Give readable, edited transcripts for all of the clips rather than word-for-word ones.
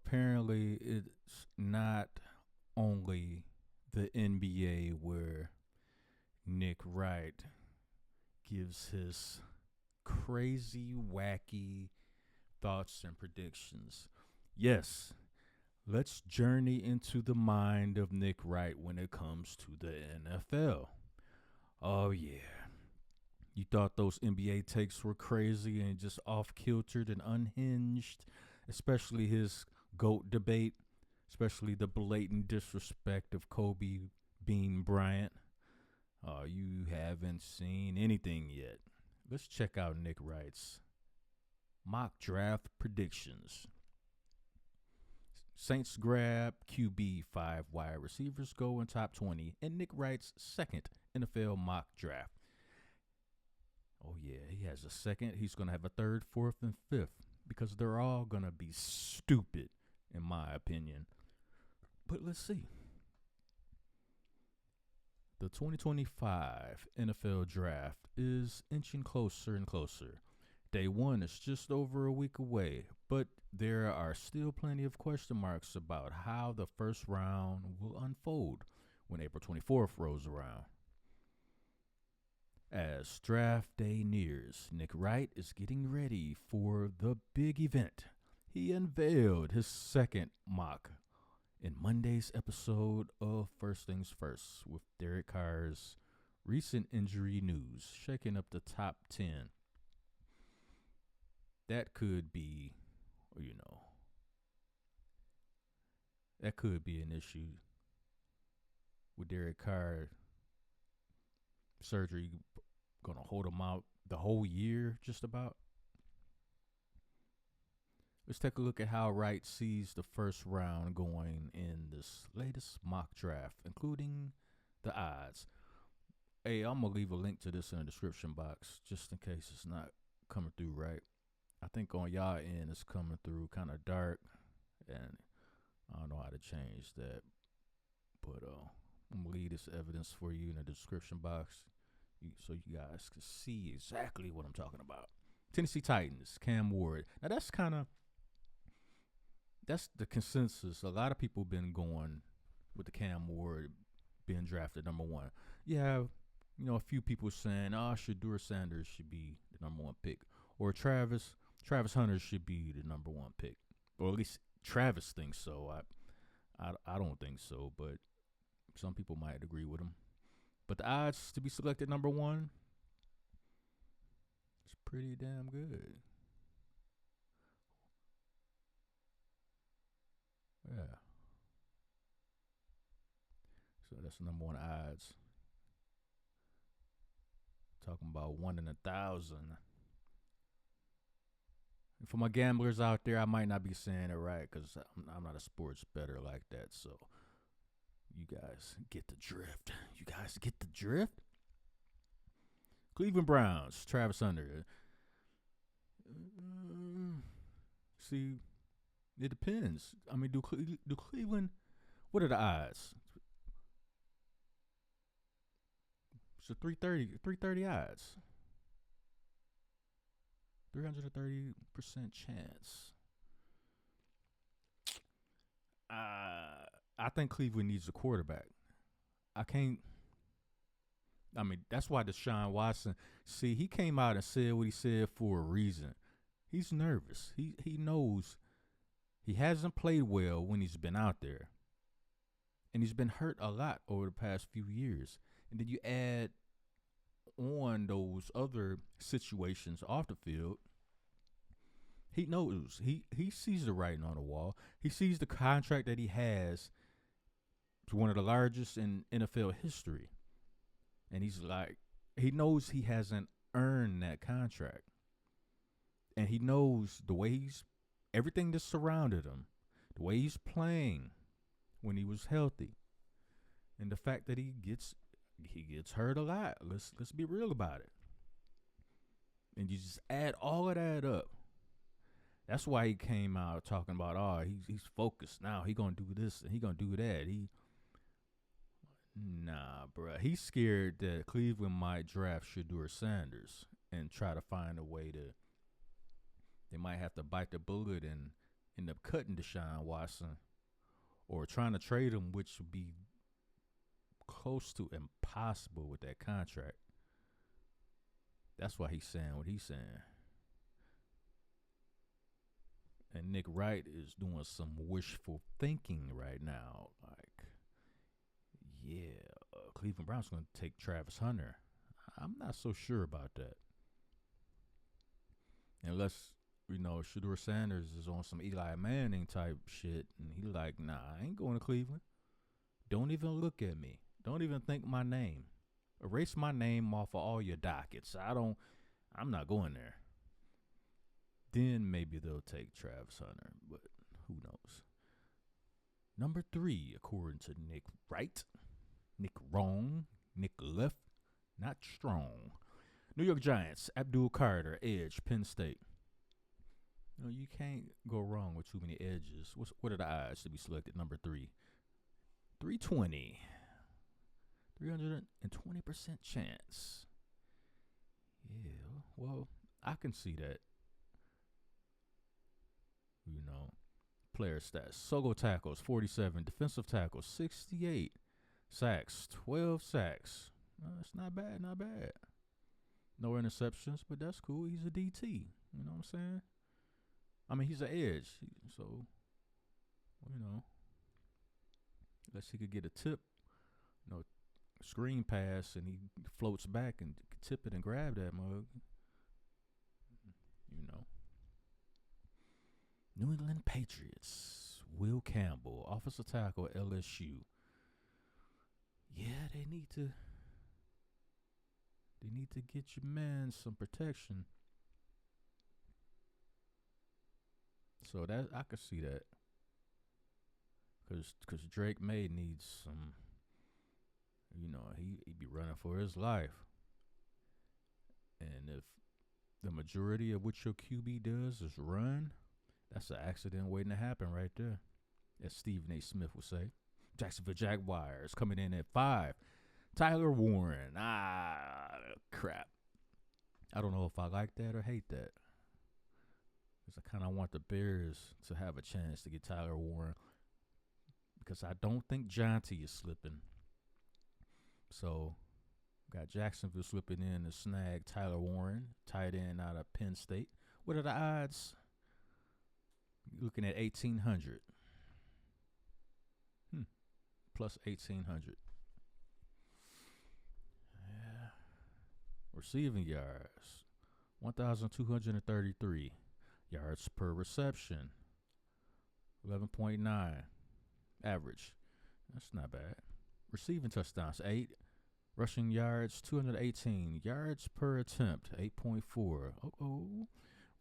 apparently it's not only the NBA where Nick Wright gives his crazy, wacky thoughts and predictions. Yes, let's journey into the mind of Nick Wright when it comes to the NFL. Oh, yeah. You thought those NBA takes were crazy and just off kiltered and unhinged, especially his GOAT debate, especially the blatant disrespect of Kobe Bean Bryant. You haven't seen anything yet. Let's check out Nick Wright's mock draft predictions. Saints grab QB 5 wide receivers go in top 20 in Nick Wright's second NFL mock draft. Oh, yeah, he has a second. He's going to have a third, fourth, and fifth because they're all going to be stupid, in my opinion. But let's see. The 2025 NFL Draft is inching closer and closer. Day one is just over a week away, but there are still plenty of question marks about how the first round will unfold when April 24th rolls around. As draft day nears, Nick Wright is getting ready for the big event. He unveiled his second mock in Monday's episode of First Things First with Derek Carr's recent injury news shaking up the top 10. That could be, that could be an issue with Derek Carr surgery going to hold him out the whole year just about. Let's take a look at how Wright sees the first round going in this latest mock draft, including the odds. Hey, I'm going to leave a link to this in the description box just in case it's not coming through right. I think on y'all end it's coming through kind of dark, and I don't know how to change that. But I'm going to leave this evidence for you in the description box so you guys can see exactly what I'm talking about. Tennessee Titans, Cam Ward. Now that's the consensus. A lot of people been going with the Cam Ward being drafted number one. Yeah, a few people saying, Shedeur Sanders should be the number one pick. Or Travis Hunter should be the number one pick. Or at least Travis thinks so. I don't think so, but some people might agree with him. But the odds to be selected number one is pretty damn good. Yeah. So that's the number one odds. Talking about 1 in 1,000. And for my gamblers out there, I might not be saying it right because I'm not a sports bettor like that. So you guys get the drift. Cleveland Browns, Travis Hunter. See, it depends. I mean, do Cleveland? What are the odds? It's a 330 odds. 330% chance. I think Cleveland needs a quarterback. That's why Deshaun Watson, he came out and said what he said for a reason. He's nervous. He knows he hasn't played well when he's been out there. And he's been hurt a lot over the past few years. And then you add on those other situations off the field. He knows. He sees the writing on the wall. He sees the contract that he has to one of the largest in NFL history. And he's like, he knows he hasn't earned that contract. And he knows the way everything that surrounded him, the way he's playing when he was healthy, and the fact that he gets hurt a lot. Let's be real about it. And you just add all of that up. That's why he came out talking about, he's focused now. He gonna do this and he gonna do that. Nah, bruh. He's scared that Cleveland might draft Shedeur Sanders and try to find a way to. They might have to bite the bullet and end up cutting Deshaun Watson or trying to trade him, which would be close to impossible with that contract. That's why he's saying what he's saying. And Nick Wright is doing some wishful thinking right now. Like, yeah, Cleveland Browns going to take Travis Hunter. I'm not so sure about that. Unless, Shedeur Sanders is on some Eli Manning type shit. And he like, nah, I ain't going to Cleveland. Don't even look at me. Don't even think my name. Erase my name off of all your dockets. I'm not going there. Then maybe they'll take Travis Hunter, but who knows? Number 3, according to Nick Wright. Nick wrong. Nick left. Not strong. New York Giants, Abdul Carter, edge, Penn State. You can't go wrong with too many edges. What are the odds to be selected? Number 3. 320. 320% chance. Yeah, well, I can see that. Player stats. Solo tackles, 47. Defensive tackles, 68. Sacks, 12 sacks. It's not bad. No interceptions, but that's cool. He's a DT. You know what I'm saying? I mean, he's an edge. So, unless he could get a tip, screen pass, and he floats back and tip it and grab that mug. New England Patriots, Will Campbell, offensive tackle, LSU. Yeah, they need to get your man some protection. So that I could see that. Cause Drake May needs some. He be running for his life. And if the majority of what your QB does is run, that's an accident waiting to happen right there, as Stephen A. Smith would say. Jacksonville Jaguars coming in at 5. Tyler Warren. Crap. I don't know if I like that or hate that. Because I kind of want the Bears to have a chance to get Tyler Warren. Because I don't think Jonty is slipping. So, got Jacksonville slipping in to snag Tyler Warren, tight end out of Penn State. What are the odds? Looking at 1,800. Plus 1,800. Yeah. Receiving yards. 1,233. Yards per reception. 11.9. Average. That's not bad. Receiving touchdowns. 8. Rushing yards. 218. Yards per attempt. 8.4. Uh-oh.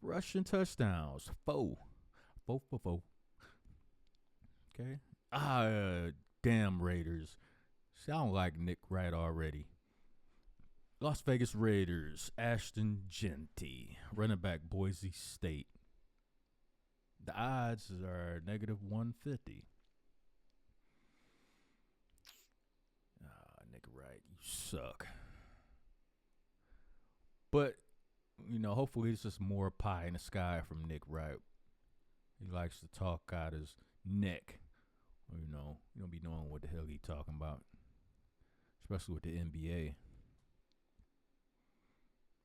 Rushing touchdowns. 4. 4. Okay. Damn Raiders. See, I don't like Nick Wright already. Las Vegas Raiders. Ashton Genty. Running back, Boise State. The odds are negative 150. Nick Wright, you suck. But, hopefully it's just more pie in the sky from Nick Wright. He likes to talk out his neck. You don't be knowing what the hell he talking about. Especially with the NBA.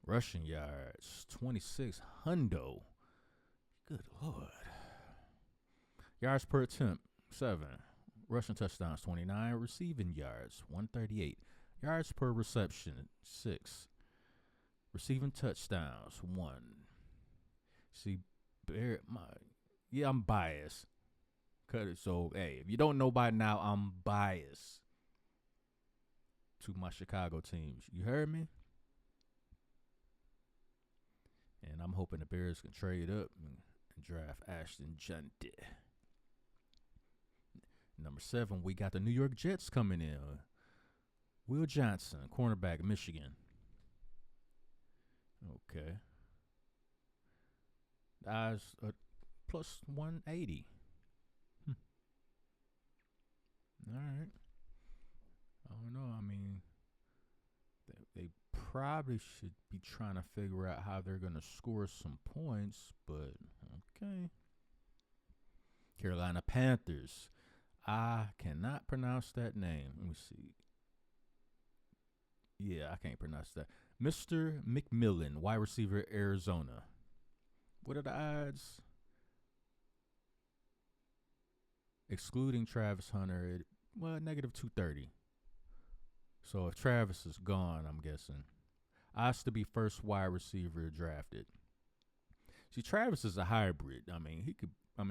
Rushing yards, 26 hundo. Good Lord. Yards per attempt, 7. Rushing touchdowns, 29. Receiving yards, 138. Yards per reception, 6. Receiving touchdowns, 1. See, I'm biased. Cut it. So, hey, if you don't know by now, I'm biased to my Chicago teams. You heard me? And I'm hoping the Bears can trade up and draft Ashton Genty. Number 7, we got the New York Jets coming in. Will Johnson, cornerback, Michigan. Okay. Odds plus 180. All right. I don't know. I mean, they probably should be trying to figure out how they're going to score some points, but okay. Carolina Panthers. I cannot pronounce that name. Let me see. Yeah, I can't pronounce that. Mr. McMillan, wide receiver, Arizona. What are the odds? Excluding Travis Hunter, negative 230. So if Travis is gone, I'm guessing. Odds to be first wide receiver drafted. See, Travis is a hybrid.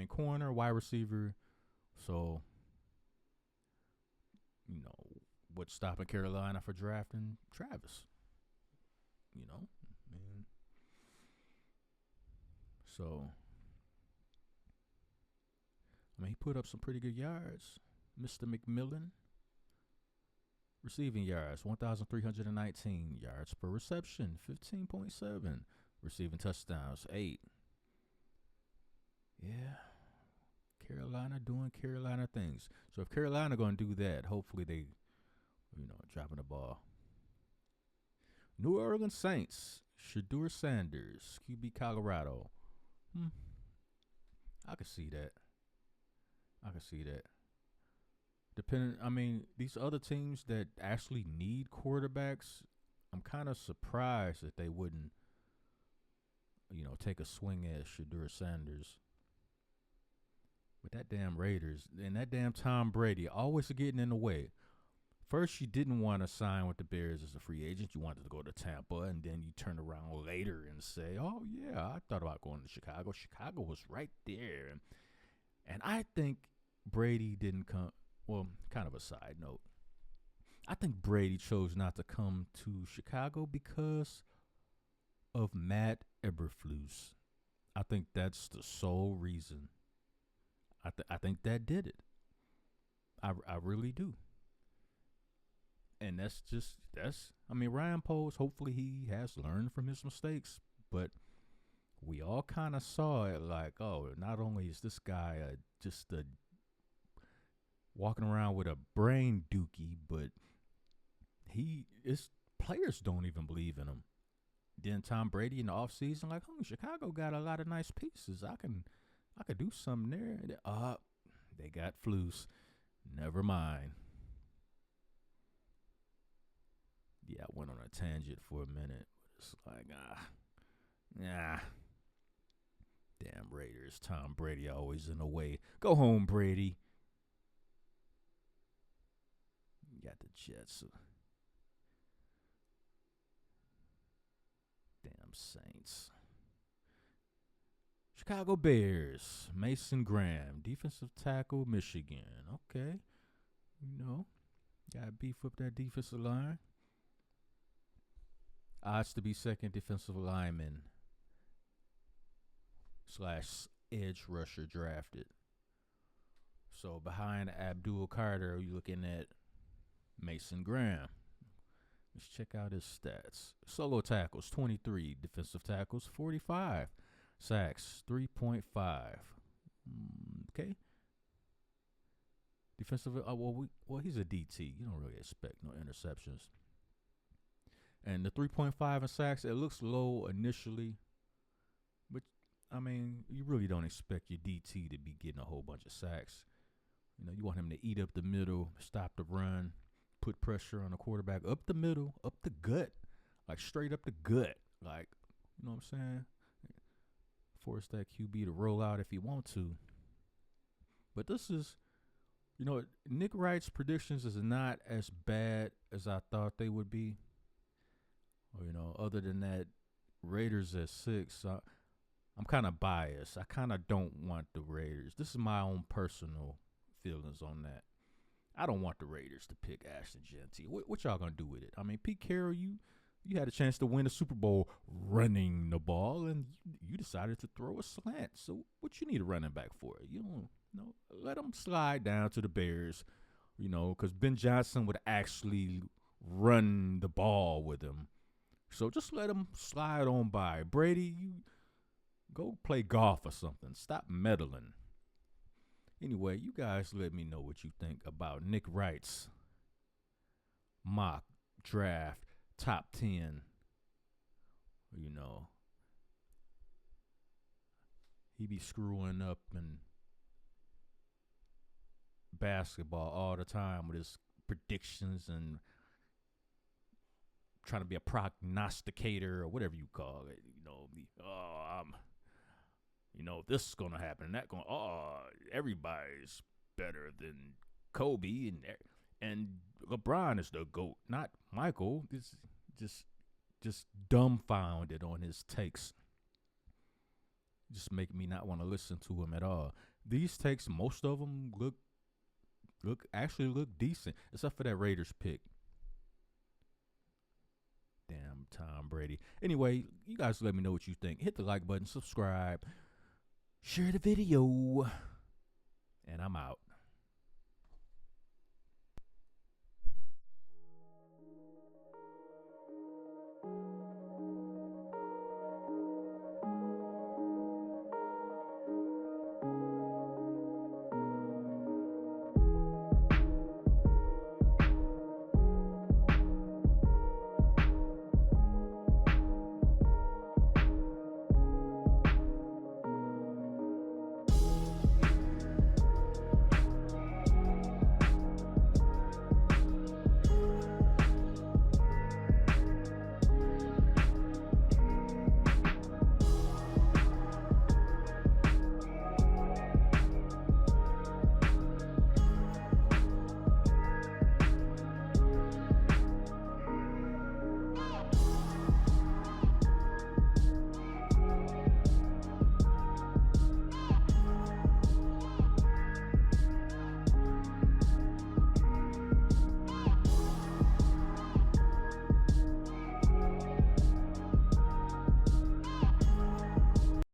Corner, wide receiver. So, what's stopping Carolina for drafting Travis? So, he put up some pretty good yards. Mr. McMillan. Receiving yards, 1,319 yards per reception, 15.7. Receiving touchdowns, 8. Yeah. Carolina doing Carolina things. So if Carolina going to do that, hopefully they, dropping the ball. New Orleans Saints, Shedeur Sanders, QB Colorado. I could see that. These other teams that actually need quarterbacks, I'm kind of surprised that they wouldn't, take a swing at Shedeur Sanders. But that damn Raiders and that damn Tom Brady always getting in the way. First, you didn't want to sign with the Bears as a free agent. You wanted to go to Tampa, and then you turn around later and say, oh, yeah, I thought about going to Chicago. Chicago was right there. And I think Brady didn't come. Well, kind of a side note. I think Brady chose not to come to Chicago because of Matt Eberflus. I think that's the sole reason. I think that did it. I really do. And Ryan Poles, hopefully he has learned from his mistakes, but we all kind of saw it like, oh, not only is this guy just walking around with a brain dookie, but his players don't even believe in him. Then Tom Brady in the offseason, like, Chicago got a lot of nice pieces. I could do something there. They got Flus. Never mind. Yeah, I went on a tangent for a minute. It's like, damn Raiders. Tom Brady always in the way. Go home, Brady. You got the Jets. Damn Saints. Chicago Bears. Mason Graham. Defensive tackle, Michigan. Okay. Got beef up that defensive line. Odds to be second defensive lineman / edge rusher drafted. So behind Abdul Carter, you're looking at Mason Graham. Let's check out his stats. Solo tackles, 23. Defensive tackles, 45. Sacks, 3.5. Okay. Defensive, he's a DT. You don't really expect no interceptions. And the 3.5 in sacks, it looks low initially. But, you really don't expect your DT to be getting a whole bunch of sacks. You want him to eat up the middle, stop the run, put pressure on the quarterback up the middle, up the gut, like straight up the gut. Like, you know what I'm saying? Force that QB to roll out if he want to. But this is, Nick Wright's predictions is not as bad as I thought they would be. Other than that, Raiders at 6. I'm kind of biased. I kind of don't want the Raiders. This is my own personal feelings on that. I don't want the Raiders to pick Ashton Genty. What y'all gonna do with it? Pete Carroll, you had a chance to win the Super Bowl running the ball, and you decided to throw a slant. So what you need a running back for? You don't let them slide down to the Bears, because Ben Johnson would actually run the ball with him. So just let him slide on by. Brady, you go play golf or something. Stop meddling. Anyway, you guys let me know what you think about Nick Wright's mock draft top 10. He be screwing up and basketball all the time with his predictions and trying to be a prognosticator or whatever you call it. This is gonna happen. That going. Everybody's better than Kobe and LeBron is the GOAT, not Michael. This just dumbfounded on his takes. Just make me not want to listen to him at all. These takes, most of them look decent, except for that Raiders pick. Damn Tom Brady. Anyway, you guys let me know what you think. Hit the like button, subscribe, share the video, and I'm out.